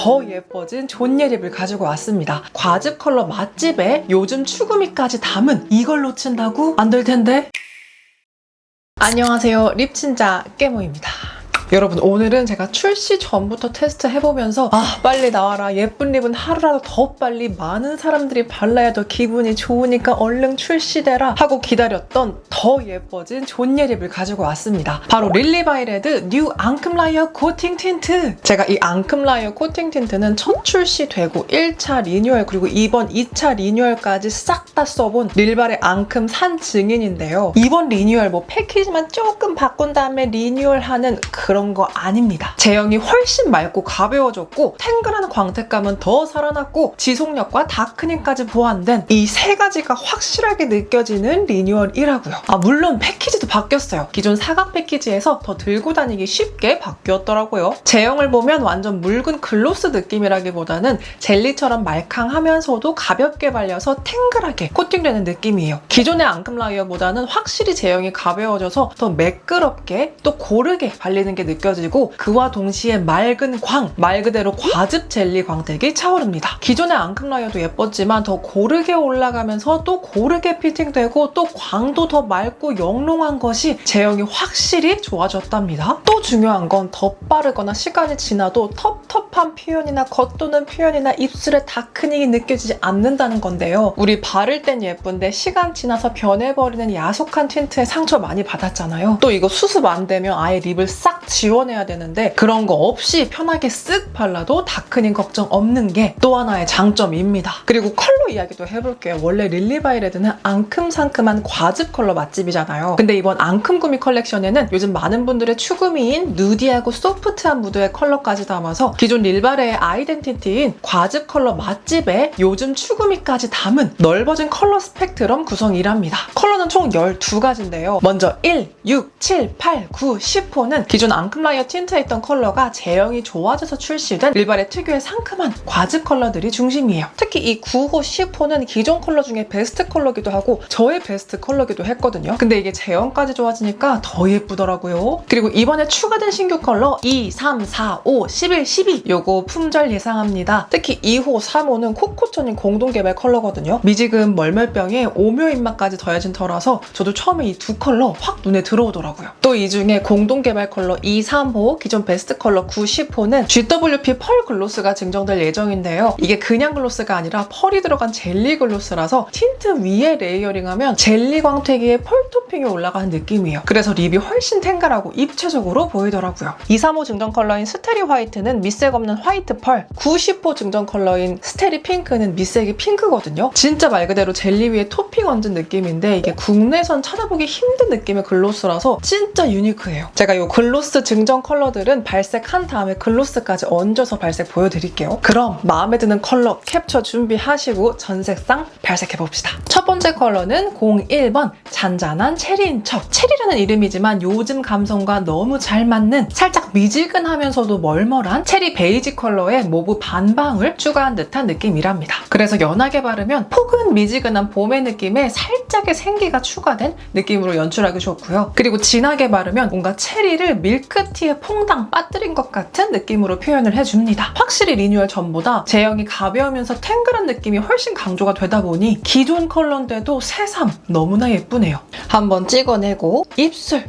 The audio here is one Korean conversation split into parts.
더 예뻐진 존예 립을 가지고 왔습니다. 과즙 컬러 맛집에 요즘 추구미까지 담은 이걸 놓친다고? 안 될 텐데? 안녕하세요. 립친자 깨모입니다. 여러분, 오늘은 제가 출시 전부터 테스트 해보면서 빨리 나와라, 예쁜 립은 하루라도 더 빨리 많은 사람들이 발라야 더 기분이 좋으니까 얼른 출시되라 하고 기다렸던 더 예뻐진 존예 립을 가지고 왔습니다. 바로 릴리바이레드 뉴 앙큼 라이어 코팅 틴트. 제가 이 앙큼 라이어 코팅 틴트는 첫 출시되고 1차 리뉴얼 그리고 이번 2차 리뉴얼까지 싹 다 써본 릴발의 앙큼 산 증인인데요. 이번 리뉴얼 패키지만 조금 바꾼 다음에 리뉴얼하는 그런 거 아닙니다. 제형이 훨씬 맑고 가벼워졌고 탱글한 광택감은 더 살아났고 지속력과 다크닝까지 보완된 이 세 가지가 확실하게 느껴지는 리뉴얼이라고요. 물론 패키지도 바뀌었어요. 기존 사각 패키지에서 더 들고 다니기 쉽게 바뀌었더라고요. 제형을 보면 완전 묽은 글로스 느낌이라기보다는 젤리처럼 말캉하면서도 가볍게 발려서 탱글하게 코팅되는 느낌이에요. 기존의 앙큼 라이어보다는 확실히 제형이 가벼워져서 더 매끄럽게 또 고르게 발리는 게 느껴지고 그와 동시에 맑은 말 그대로 과즙 젤리 광택이 차오릅니다. 기존의 앙큼 라이어도 예뻤지만 더 고르게 올라가면서 또 고르게 피팅되고 또 광도 더 맑고 영롱한 것이 제형이 확실히 좋아졌답니다. 또 중요한 건 더 빠르거나 시간이 지나도 텁텁한 표현이나 겉도는 표현이나 입술에 다크닝이 느껴지지 않는다는 건데요. 우리 바를 땐 예쁜데 시간 지나서 변해버리는 야속한 틴트에 상처 많이 받았잖아요. 또 이거 수습 안 되면 아예 립을 싹 지워내야 되는데 그런 거 없이 편하게 쓱 발라도 다크닝 걱정 없는 게 또 하나의 장점입니다. 그리고 컬러 이야기도 해볼게요. 원래 릴리바이레드는 앙큼상큼한 과즙 컬러 맛집이잖아요. 근데 이번 앙큼 구미 컬렉션에는 요즘 많은 분들의 추구미인 누디하고 소프트한 무드의 컬러까지 담아서 기존 릴바레의 아이덴티티인 과즙 컬러 맛집에 요즘 추구미까지 담은 넓어진 컬러 스펙트럼 구성이랍니다. 컬러는 총 12가지인데요. 먼저 1, 6, 7, 8, 9, 10호는 기존 앙큼 라이어 틴트에 있던 컬러가 제형이 좋아져서 출시된 릴바레 특유의 상큼한 과즙 컬러들이 중심이에요. 특히 이 9호, 10호는 기존 컬러 중에 베스트 컬러기도 하고 저의 베스트 컬러기도 했거든요. 근데 이게 제형까지 좋아지니까 더 예쁘더라고요. 그리고 이번에 추가된 신규 컬러 2, 3, 4, 5, 11, 12 요거 품절 예상합니다. 특히 2호, 3호는 코코천인 공동개발 컬러거든요. 미지근 멀멀병에 오묘 입맛까지 더해진 터라서 저도 처음에 이 두 컬러 확 눈에 들어오더라고요. 또 이 중에 공동개발 컬러 2, 3호, 기존 베스트 컬러 9, 10호는 GWP 펄 글로스가 증정될 예정인데요. 이게 그냥 글로스가 아니라 펄이 들어간 젤리 글로스라서 틴트 위에 레이어링하면 젤리 광택위에 펄 토핑이 올라가는 느낌이에요. 그래서 립이 훨씬 탱글하고 입체적으로 보이더라고요. 2, 3호 증정 컬러인 스테리 화이트는 밑색 없는 화이트 펄, 9, 10호 증정 컬러인 스테리 핑크는 밑색이 핑크거든요. 진짜 말 그대로 젤리 위에 토핑 얹은 느낌인데 이게 국내선 찾아보기 힘든 느낌의 글로스라서 진짜 유니크해요. 제가 이 글로스 증정 컬러들은 발색한 다음에 글로스까지 얹어서 발색 보여드릴게요. 그럼 마음에 드는 컬러 캡처 준비하시고 전 색상 발색해봅시다. 첫 번째 컬러는 01번 잔잔한 체리인 척. 체리라는 이름이지만 요즘 감성과 너무 잘 맞는 살짝 미지근하면서도 멀멀한 체리 베이지 컬러에 모브 반방울 추가한 듯한 느낌이랍니다. 그래서 연하게 바르면 폭은 미지근한 봄의 느낌에 살짝의 생기가 추가된 느낌으로 연출하기 좋고요. 그리고 진하게 바르면 뭔가 체리를 밀크티에 퐁당 빠뜨린 것 같은 느낌으로 표현을 해줍니다. 확실히 리뉴얼 전보다 제형이 가벼우면서 탱글한 느낌이 훨씬 강조가 되다 보니 기존 컬러인데도 새삼 너무나 예쁘네요. 한번 찍어내고 입술.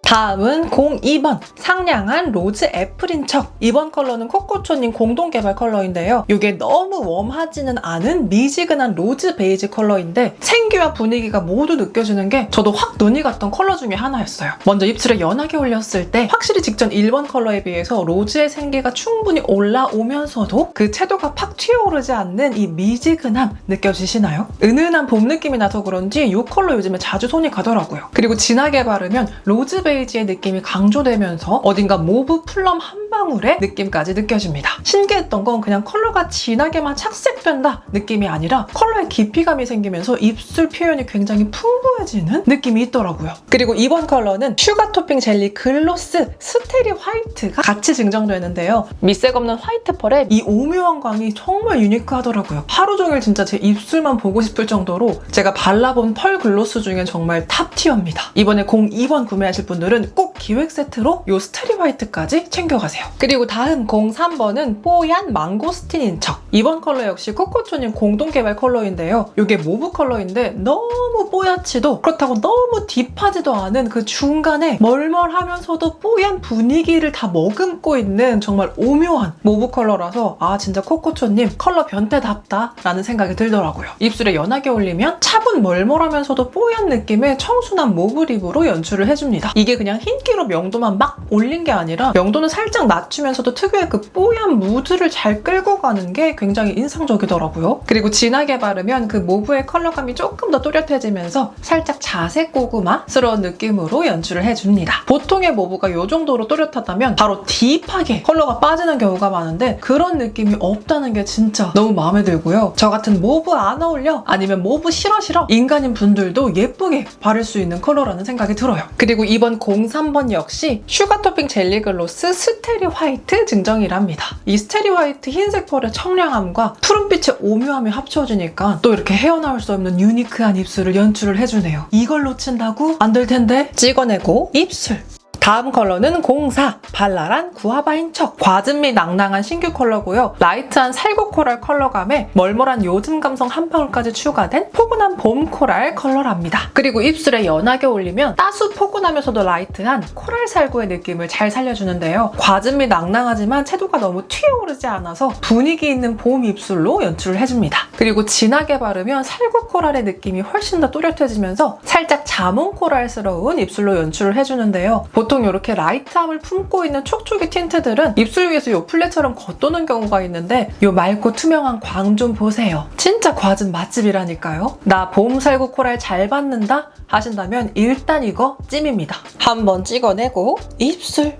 다음은 02번 상냥한 로즈 애플인 척. 이번 컬러는 코코초님 공동개발 컬러인데요. 이게 너무 웜하지는 않은 미지근한 로즈 베이지 컬러인데 생기와 분위기가 모두 느껴지는 게 저도 확 눈이 갔던 컬러 중에 하나였어요. 먼저 입술에 연하게 올렸을 때 확실히 직전 1번 컬러에 비해서 로즈의 생기가 충분히 올라오면서도 그 채도가 팍 튀어오르지 않는 이 미지근함 느껴지시나요? 은은한 봄 느낌이 나서 그런지 이 컬러 요즘에 자주 손이 가더라고요. 그리고 진하게 바르면 로즈 베이지의 느낌이 강조되면서 어딘가 모브 플럼 한 방울의 느낌까지 느껴집니다. 신기했던 건 그냥 컬러가 진하게만 착색된다 느낌이 아니라 컬러에 깊이감이 생기면서 입술 표현이 굉장히 풍부해지는 느낌이 있더라고요. 그리고 이번 컬러는 슈가 토핑 젤리 글로스 스테리 화이트가 같이 증정되는데요. 밑색 없는 화이트 펄에 이 오묘한 광이 정말 유니크하더라고요. 하루 종일 진짜 제 입술만 보고 싶을 정도로 제가 발라본 펄 글로스 중에 정말 탑티어입니다. 이번에 02번 구매하실 분들은 꼭 기획 세트로 이 스테리 화이트까지 챙겨가세요. 해주세요. 그리고 다음 03번은 뽀얀 망고스틴인 척. 이번 컬러 역시 코코초님 공동 개발 컬러인데요. 이게 모브 컬러인데 너무 뽀얗지도 그렇다고 너무 딥하지도 않은 그 중간에 멀멀하면서도 뽀얀 분위기를 다 머금고 있는 정말 오묘한 모브 컬러라서 진짜 코코초님 컬러 변태답다 라는 생각이 들더라고요. 입술에 연하게 올리면 차분 멀멀하면서도 뽀얀 느낌의 청순한 모브 립으로 연출을 해줍니다. 이게 그냥 흰기로 명도만 막 올린 게 아니라 명도는 살짝 낮추면서도 특유의 그 뽀얀 무드를 잘 끌고 가는 게 굉장히 인상적이더라고요. 그리고 진하게 바르면 그 모브의 컬러감이 조금 더 또렷해지면서 살짝 자색 고구마스러운 느낌으로 연출을 해줍니다. 보통의 모브가 이 정도로 또렷하다면 바로 딥하게 컬러가 빠지는 경우가 많은데 그런 느낌이 없다는 게 진짜 너무 마음에 들고요. 저 같은 모브 안 어울려 아니면 모브 싫어 인간인 분들도 예쁘게 바를 수 있는 컬러라는 생각이 들어요. 그리고 이번 03번 역시 슈가 토핑 젤리 글로스 스테리 화이트 증정이랍니다. 이 스테리 화이트 흰색 펄의 청량함과 푸른빛의 오묘함이 합쳐지니까 또 이렇게 헤어나올 수 없는 유니크한 입술을 연출을 해주네요. 이걸 놓친다고? 안 될 텐데. 찍어내고 입술. 다음 컬러는 04 발랄한 구아바인 척. 과즙미 낭낭한 신규 컬러고요. 라이트한 살구 코랄 컬러감에 멀멀한 요즘 감성 한 방울까지 추가된 포근한 봄 코랄 컬러랍니다. 그리고 입술에 연하게 올리면 따수 포근하면서도 라이트한 코랄 살구의 느낌을 잘 살려주는데요. 과즙미 낭낭하지만 채도가 너무 튀어오르지 않아서 분위기 있는 봄 입술로 연출을 해줍니다. 그리고 진하게 바르면 살구 코랄의 느낌이 훨씬 더 또렷해지면서 살짝 자몽 코랄스러운 입술로 연출을 해주는데요. 보통 이렇게 라이트함을 품고 있는 촉촉이 틴트들은 입술 위에서 요 플레처럼 겉도는 경우가 있는데 요 맑고 투명한 광 좀 보세요. 진짜 과즙 맛집이라니까요. 나 봄 살구 코랄 잘 받는다 하신다면 일단 이거 찜입니다. 한번 찍어내고 입술.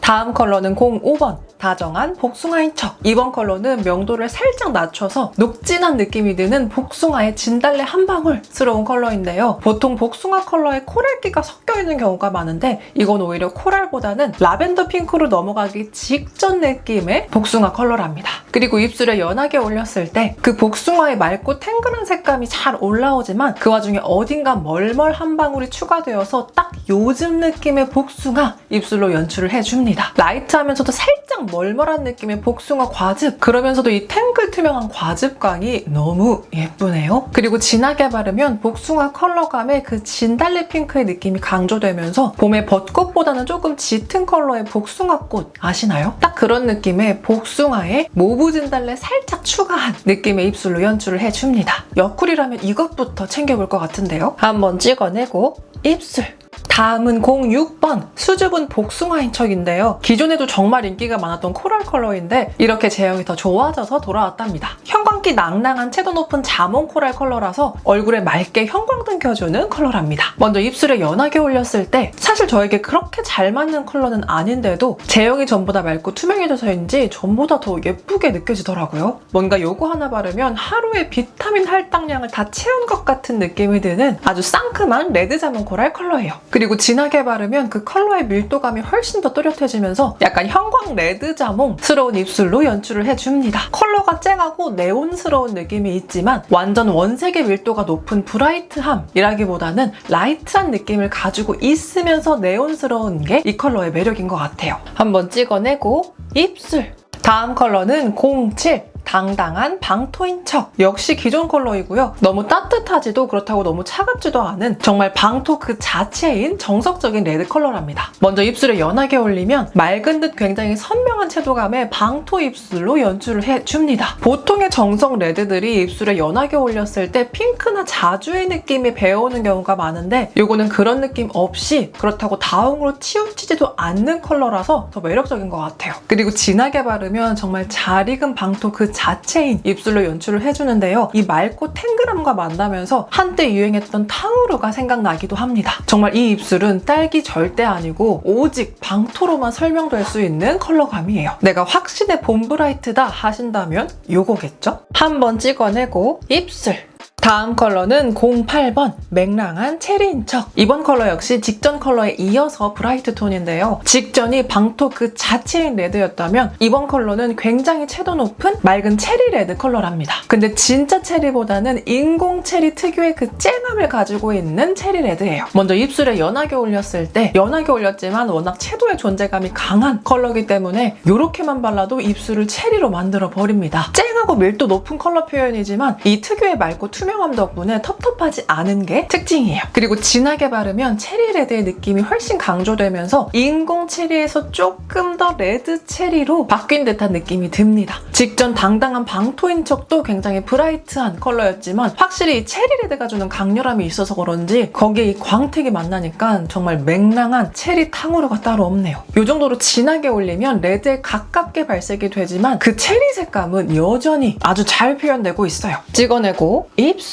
다음 컬러는 05번 다정한 복숭아인 척. 이번 컬러는 명도를 살짝 낮춰서 녹진한 느낌이 드는 복숭아의 진달래 한 방울스러운 컬러인데요. 보통 복숭아 컬러에 코랄기가 섞여있는 경우가 많은데 이건 오히려 코랄보다는 라벤더 핑크로 넘어가기 직전 느낌의 복숭아 컬러랍니다. 그리고 입술에 연하게 올렸을 때 그 복숭아의 맑고 탱글한 색감이 잘 올라오지만 그 와중에 어딘가 멀멀 한 방울이 추가되어서 딱 요즘 느낌의 복숭아 입술로 연출을 해줍니다. 라이트하면서도 살짝 멀멀한 느낌의 복숭아 과즙, 그러면서도 이 탱글 투명한 과즙광이 너무 예쁘네요. 그리고 진하게 바르면 복숭아 컬러감의 그 진달래 핑크의 느낌이 강조되면서 봄의 벚꽃보다는 조금 짙은 컬러의 복숭아꽃 아시나요? 딱 그런 느낌의 복숭아에 모브 진달래 살짝 추가한 느낌의 입술로 연출을 해줍니다. 여쿨이라면 이것부터 챙겨볼 것 같은데요. 한번 찍어내고 입술. 다음은 06번 수줍은 복숭아인 척인데요. 기존에도 정말 인기가 많았던 코랄 컬러인데 이렇게 제형이 더 좋아져서 돌아왔답니다. 형광기 낭낭한 채도 높은 자몽 코랄 컬러라서 얼굴에 맑게 형광등 켜주는 컬러랍니다. 먼저 입술에 연하게 올렸을 때 사실 저에게 그렇게 잘 맞는 컬러는 아닌데도 제형이 전보다 맑고 투명해져서인지 전보다 더 예쁘게 느껴지더라고요. 뭔가 요거 하나 바르면 하루에 비타민 할당량을 다 채운 것 같은 느낌이 드는 아주 상큼한 레드 자몽 코랄 컬러예요. 그리고 진하게 바르면 그 컬러의 밀도감이 훨씬 더 또렷해지면서 약간 형광 레드 자몽스러운 입술로 연출을 해줍니다. 컬러가 쨍하고 네온스러운 느낌이 있지만 완전 원색의 밀도가 높은 브라이트함이라기보다는 라이트한 느낌을 가지고 있으면서 네온스러운 게 이 컬러의 매력인 것 같아요. 한번 찍어내고 입술. 다음 컬러는 07 당당한 방토인 척. 역시 기존 컬러이고요. 너무 따뜻하지도 그렇다고 너무 차갑지도 않은 정말 방토 그 자체인 정석적인 레드 컬러랍니다. 먼저 입술에 연하게 올리면 맑은 듯 굉장히 선명한 채도감의 방토 입술로 연출을 해줍니다. 보통의 정석 레드들이 입술에 연하게 올렸을 때 핑크나 자주의 느낌이 배어오는 경우가 많은데 이거는 그런 느낌 없이 그렇다고 다홍으로 치우치지도 않는 컬러라서 더 매력적인 것 같아요. 그리고 진하게 바르면 정말 잘 익은 방토 그 자체인 입술로 연출을 해주는데요. 이 맑고 탱글함과 만나면서 한때 유행했던 탕후루가 생각나기도 합니다. 정말 이 입술은 딸기 절대 아니고 오직 방토로만 설명될 수 있는 컬러감이에요. 내가 확신의 봄브라이트다 하신다면 요거겠죠? 한번 찍어내고 입술. 다음 컬러는 08번 맹랑한 체리인 척. 이번 컬러 역시 직전 컬러에 이어서 브라이트 톤인데요. 직전이 방토 그 자체인 레드였다면 이번 컬러는 굉장히 채도 높은 맑은 체리 레드 컬러랍니다. 근데 진짜 체리보다는 인공 체리 특유의 그 쨍함을 가지고 있는 체리 레드예요. 먼저 입술에 연하게 올렸을 때 연하게 올렸지만 워낙 채도의 존재감이 강한 컬러이기 때문에 이렇게만 발라도 입술을 체리로 만들어 버립니다. 쨍하고 밀도 높은 컬러 표현이지만 이 특유의 맑고 투명함 덕분에 텁텁하지 않은 게 특징이에요. 그리고 진하게 바르면 체리 레드의 느낌이 훨씬 강조되면서 인공 체리에서 조금 더 레드 체리로 바뀐 듯한 느낌이 듭니다. 직전 당당한 방토인 척도 굉장히 브라이트한 컬러였지만 확실히 이 체리 레드가 주는 강렬함이 있어서 그런지 거기에 이 광택이 만나니까 정말 맹랑한 체리 탕후루가 따로 없네요. 이 정도로 진하게 올리면 레드에 가깝게 발색이 되지만 그 체리 색감은 여전히 아주 잘 표현되고 있어요. 찍어내고 입술.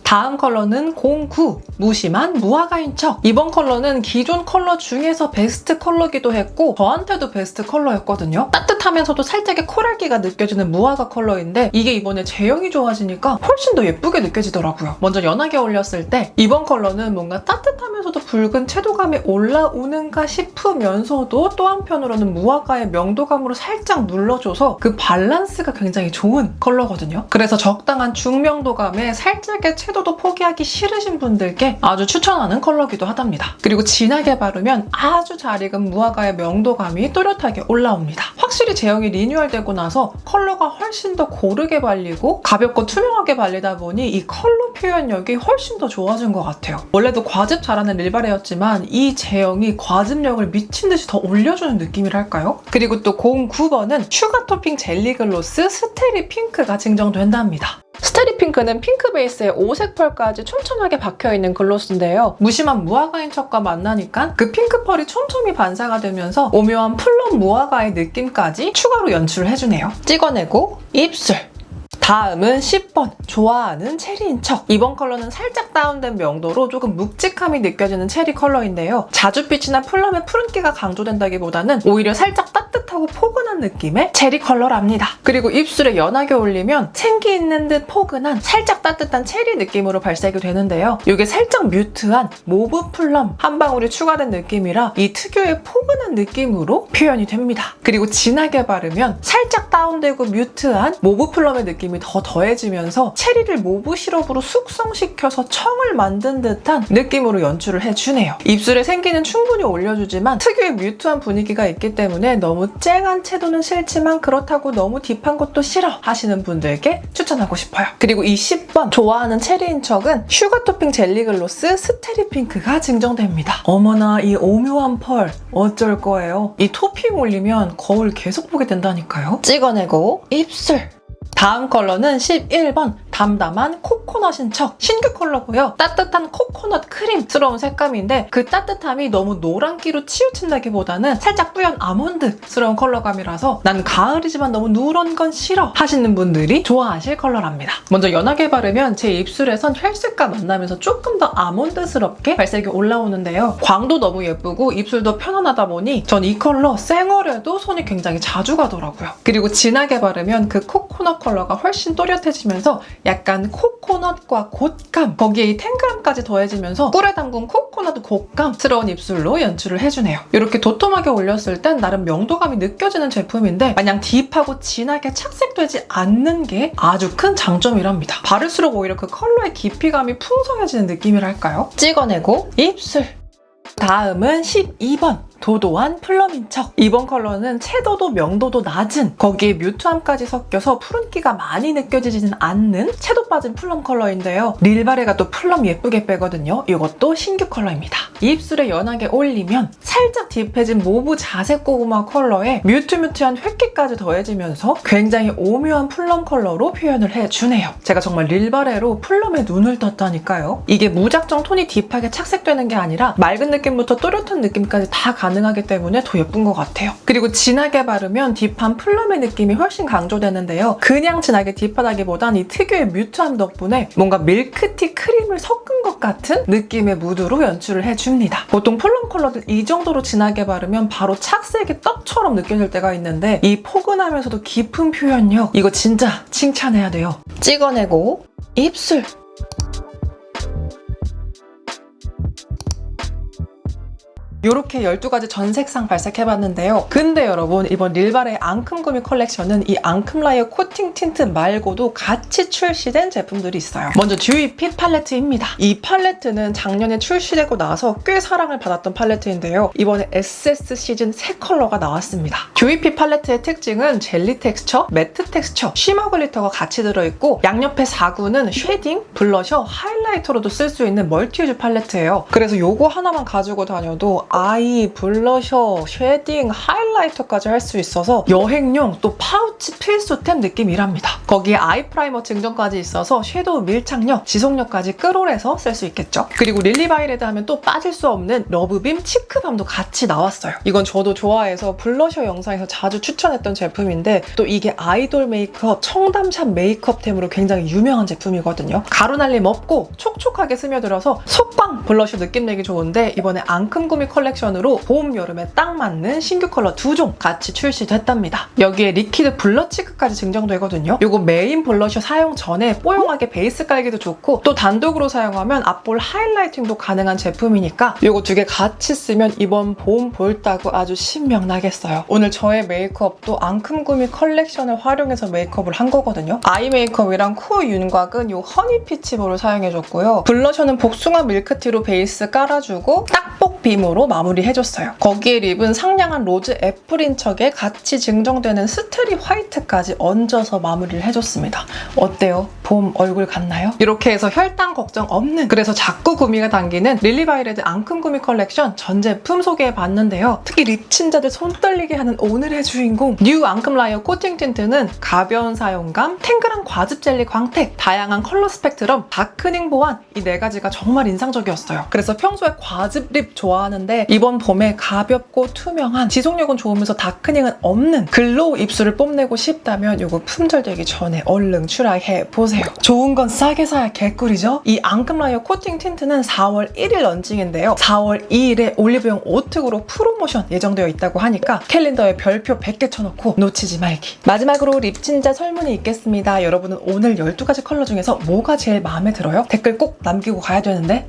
다음 컬러는 09 무심한 무화과인 척. 이번 컬러는 기존 컬러 중에서 베스트 컬러기도 했고 저한테도 베스트 컬러였거든요. 따뜻하면서도 살짝의 코랄기가 느껴지는 무화과 컬러인데 이게 이번에 제형이 좋아지니까 훨씬 더 예쁘게 느껴지더라고요. 먼저 연하게 올렸을 때 이번 컬러는 뭔가 따뜻하면서도 붉은 채도감이 올라오는가 싶으면서도 또 한편으로는 무화과의 명도감으로 살짝 눌러줘서 그 밸런스가 굉장히 좋은 컬러거든요. 그래서 적당한 중명도감에 살짝의 채도도 포기하기 싫으신 분들께 아주 추천하는 컬러기도 하답니다. 그리고 진하게 바르면 아주 잘 익은 무화과의 명도감이 또렷하게 올라옵니다. 확실히 제형이 리뉴얼되고 나서 컬러가 훨씬 더 고르게 발리고 가볍고 투명하게 발리다 보니 이 컬러 표현력이 훨씬 더 좋아진 것 같아요. 원래도 과즙 잘하는 릴바레였지만 이 제형이 과즙력을 미친 듯이 더 올려주는 느낌이랄까요? 그리고 또 09번은 슈가 토핑 젤리 글로스 스테리 핑크가 증정된답니다. 스테리 핑크는 핑크 베이스에 오색 펄까지 촘촘하게 박혀있는 글로스인데요. 무심한 무화과인 척과 만나니까 그 핑크 펄이 촘촘히 반사가 되면서 오묘한 플럼 무화과의 느낌까지 추가로 연출을 해주네요. 찍어내고 입술. 다음은 10번 좋아하는 체리인 척. 이번 컬러는 살짝 다운된 명도로 조금 묵직함이 느껴지는 체리 컬러인데요. 자줏빛이나 플럼의 푸른기가 강조된다기보다는 오히려 살짝 따뜻하고 포근한 느낌의 체리 컬러랍니다. 그리고 입술에 연하게 올리면 생기 있는 듯 포근한 살짝 따뜻한 체리 느낌으로 발색이 되는데요. 이게 살짝 뮤트한 모브 플럼 한 방울이 추가된 느낌이라 이 특유의 포근한 느낌으로 표현이 됩니다. 그리고 진하게 바르면 살짝 다운되고 뮤트한 모브 플럼의 느낌이 더 더해지면서 체리를 모브 시럽으로 숙성시켜서 청을 만든 듯한 느낌으로 연출을 해주네요. 입술에 생기는 충분히 올려주지만 특유의 뮤트한 분위기가 있기 때문에 너무 쨍한 채도는 싫지만 그렇다고 너무 딥한 것도 싫어 하시는 분들께 추천하고 싶어요. 그리고 이 10번 좋아하는 체리인 척은 슈가 토핑 젤리 글로스 스테리 핑크가 증정됩니다. 어머나 이 오묘한 펄 어쩔 거예요. 이 토핑 올리면 거울 계속 보게 된다니까요. 찍어내고 입술. 다음 컬러는 11번 담담한 코코넛인 척. 신규 컬러고요. 따뜻한 코코넛 크림스러운 색감인데 그 따뜻함이 너무 노란기로 치우친다기보다는 살짝 뿌연 아몬드스러운 컬러감이라서 난 가을이지만 너무 누런 건 싫어 하시는 분들이 좋아하실 컬러랍니다. 먼저 연하게 바르면 제 입술에선 혈색과 만나면서 조금 더 아몬드스럽게 발색이 올라오는데요. 광도 너무 예쁘고 입술도 편안하다 보니 전 이 컬러 쌩얼에도 손이 굉장히 자주 가더라고요. 그리고 진하게 바르면 그 코코넛 컬러가 훨씬 또렷해지면서 약간 코코넛과 곶감, 거기에 이 탱글함까지 더해지면서 꿀에 담근 코코넛 곶감스러운 입술로 연출을 해주네요. 이렇게 도톰하게 올렸을 땐 나름 명도감이 느껴지는 제품인데 마냥 딥하고 진하게 착색되지 않는 게 아주 큰 장점이랍니다. 바를수록 오히려 그 컬러의 깊이감이 풍성해지는 느낌이랄까요? 찍어내고 입술. 다음은 12번 도도한 플럼인 척. 이번 컬러는 채도도 명도도 낮은 거기에 뮤트함까지 섞여서 푸른기가 많이 느껴지지는 않는 채도 빠진 플럼 컬러인데요. 릴바레가 또 플럼 예쁘게 빼거든요. 이것도 신규 컬러입니다. 입술에 연하게 올리면 살짝 딥해진 모브 자색 고구마 컬러에 뮤트한 획기까지 더해지면서 굉장히 오묘한 플럼 컬러로 표현을 해주네요. 제가 정말 릴바레로 플럼에 눈을 떴다니까요. 이게 무작정 톤이 딥하게 착색되는 게 아니라 맑은 느낌부터 또렷한 느낌까지 다 가능하기 때문에 더 예쁜 것 같아요. 그리고 진하게 바르면 딥한 플럼의 느낌이 훨씬 강조되는데요. 그냥 진하게 딥하다기보단 이 특유의 뮤트함 덕분에 뭔가 밀크티 크림을 섞은 것 같은 느낌의 무드로 연출을 해줍니다. 보통 플럼 컬러들 이 정도로 진하게 바르면 바로 착색의 떡처럼 느껴질 때가 있는데 이 포근하면서도 깊은 표현력 이거 진짜 칭찬해야 돼요. 찍어내고 입술 이렇게 12가지 전 색상 발색해봤는데요. 근데 여러분 이번 릴바레의 앙큼구미 컬렉션은 이 앙큼라이어 코팅 틴트 말고도 같이 출시된 제품들이 있어요. 먼저 듀이핏 팔레트입니다. 이 팔레트는 작년에 출시되고 나서 꽤 사랑을 받았던 팔레트인데요. 이번에 SS 시즌 새 컬러가 나왔습니다. 듀이핏 팔레트의 특징은 젤리 텍스처, 매트 텍스처, 쉬머 글리터가 같이 들어있고 양옆에 4구는 쉐딩, 블러셔, 하이라이터로도 쓸 수 있는 멀티유즈 팔레트예요. 그래서 요거 하나만 가지고 다녀도 아이, 블러셔, 쉐딩, 하이라이터까지 할 수 있어서 여행용 또 파우치 필수템 느낌이랍니다. 거기에 아이 프라이머 증정까지 있어서 섀도우 밀착력, 지속력까지 끌어내서 쓸 수 있겠죠. 그리고 릴리바이레드 하면 또 빠질 수 없는 러브빔 치크밤도 같이 나왔어요. 이건 저도 좋아해서 블러셔 영상에서 자주 추천했던 제품인데 또 이게 아이돌 메이크업, 청담샵 메이크업템으로 굉장히 유명한 제품이거든요. 가루날림 없고 촉촉하게 스며들어서 속광 블러셔 느낌 내기 좋은데 이번에 앙큼구미 컬렉션으로 봄, 여름에 딱 맞는 신규 컬러 2종 같이 출시됐답니다. 여기에 리퀴드 블러 치크까지 증정되거든요. 이거 메인 블러셔 사용 전에 뽀용하게 베이스 깔기도 좋고 또 단독으로 사용하면 앞볼 하이라이팅도 가능한 제품이니까 이거 두 개 같이 쓰면 이번 봄 볼따구 아주 신명나겠어요. 오늘 저의 메이크업도 앙큼구미 컬렉션을 활용해서 메이크업을 한 거거든요. 아이 메이크업이랑 코 윤곽은 이 허니 피치볼을 사용해줬고요. 블러셔는 복숭아 밀크티로 베이스 깔아주고 딱복 빔으로 마무리해줬어요. 거기에 립은 상냥한 로즈 애플인 척에 같이 증정되는 스테리 화이트까지 얹어서 마무리를 해줬습니다. 어때요? 봄 얼굴 같나요? 이렇게 해서 혈당 걱정 없는 그래서 자꾸 구미가 당기는 릴리바이레드 앙큼구미 컬렉션 전 제품 소개해봤는데요. 특히 립친자들 손 떨리게 하는 오늘의 주인공 뉴 앙큼라이어 코팅 틴트는 가벼운 사용감, 탱글한 과즙 젤리 광택, 다양한 컬러 스펙트럼, 다크닝 보완 이 4가지가 정말 인상적이었어요. 그래서 평소에 과즙 립 좋아하는데 이번 봄에 가볍고 투명한 지속력은 좋으면서 다크닝은 없는 글로우 입술을 뽐내고 싶다면 이거 품절되기 전에 얼른 출하해보세요. 좋은 건 싸게 사야 개꿀이죠? 이 앙큼라이어 코팅 틴트는 4월 1일 런칭인데요. 4월 2일에 올리브영 오특으로 프로모션 예정되어 있다고 하니까 캘린더에 별표 100개 쳐놓고 놓치지 말기. 마지막으로 립진자 설문이 있겠습니다. 여러분은 오늘 12가지 컬러 중에서 뭐가 제일 마음에 들어요? 댓글 꼭 남기고 가야 되는데